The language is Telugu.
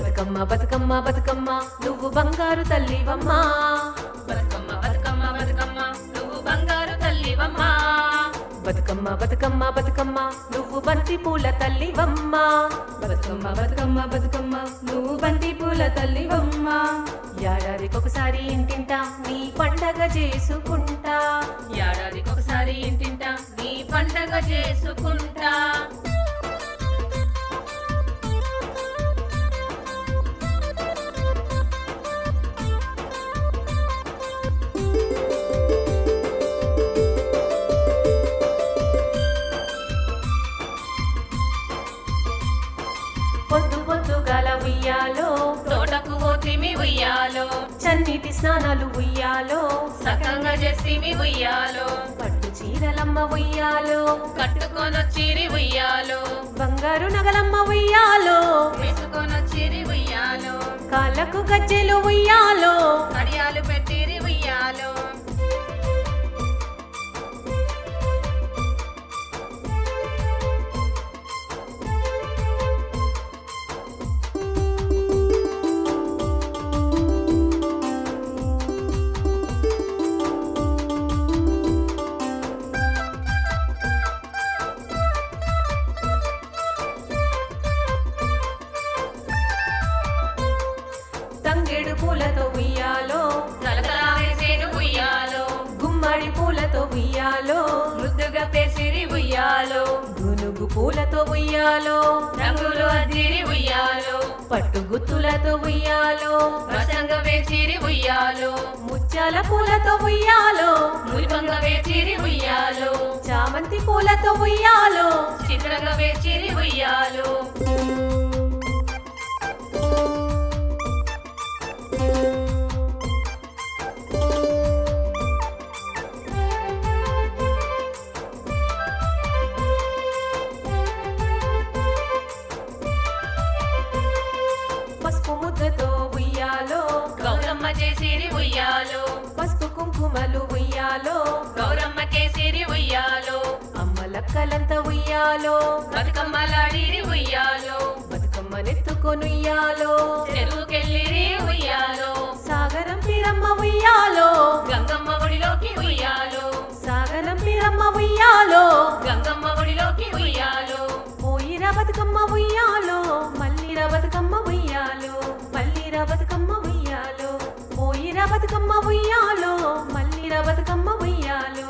బతుకమ్మ బతుకమ్మ బతుకమ్మ నువ్వు బంగారు తల్లివమ్మ. బతుకమ్మ బతుకమ్మ బతుకమ్మ నువ్వు బంగారు తల్లివమ్మ. బతుకమ్మ బతుకమ్మ బతుకమ్మ నువ్వు బంతి పూల తల్లివమ్మ. బతుకమ్మ బతుకమ్మ బతుకమ్మ నువ్వు బంతి పూల తల్లివమ్మ. ఏడాదికొకసారి ఇంటింట నీ పండగ చేసుకుంటా. ఏడాదికొకసారి ఇంటింట నీ పండగ చేసుకుంటా. పొద్దు పొద్దుగాల ఉయ్యాలో తోటకు పోతిమి ఉయ్యాలో, చన్నీటి స్నానాలు ఉయ్యాలో, సకంగా చేసిమి ఉయ్యాలో, పట్టు చీరలమ్మ ఉయ్యాలో, కట్టుకొనొచ్చిరి ఉయ్యాలో, బంగారు నగలమ్మ ఉయ్యాలో, వేసుకొనొచ్చిరి ఉయ్యాలో, కాళ్ళకు గజ్జెలు ఉయ్యాలో, కడియాలు పెట్టిరి ఉయ్యాలో. తంగేడు పూలతో ఉయ్యాలో, కలకలా వేసేరు ఉయ్యాలో, గుమ్మడి పూలతో ఉయ్యాలో, ముద్దుగా పేసిరి ఉయ్యాలో, గునుగు పూలతో ఉయ్యాలో, రంగులు అద్దిరి ఉయ్యాలో, పట్టు గుత్తులతో ఉయ్యాలో, వసంగా వేసిరి ఉయ్యాలో, ముత్యాల పూలతో ఉయ్యాలో, మురిపంగా వేసిరి ఉయ్యాలో, చామంతి పూలతో ఉయ్యాలో, చిత్రంగా వేసిరి ఉయ్యాలో. పసుపు ముద్దతో ఉయ్యాలో, గౌరమ్మ చేసిరి ఉయ్యాలో, పసుపు కుంకుమలు ఉయ్యాలో, గౌరమ్మ కేసిరి ఉయ్యాలో, అమ్మలక్కలంత ఉయ్యాలో, బతుకమ్మలాడిరి ఉయ్యాలో, బతుకమ్మనెత్తుకొనుయ్యాలో, చెరువుకెళ్ళిరి ఉయ్యాలో, సాగరం పిరమ్మ ఉయ్యాలో, గంగమ్మ ఒడిలోకి ఉయ్యాలో, సాగరం పిరమ్మ ఉయ్యాలో, గంగమ్మ ఒడిలోకి ఉయ్యాలో. పోయిరా బతుకమ్మ ఉయ్యాలో, మల్లిరా బతుకమ్మ ఉయ్యాలో, మల్లిరా బతుకమ్మ ఉయ్యాలో, పోయిరా బతుకమ్మ ఉయ్యాలో, మల్లిరా బతుకమ్మ ఉయ్యాలో.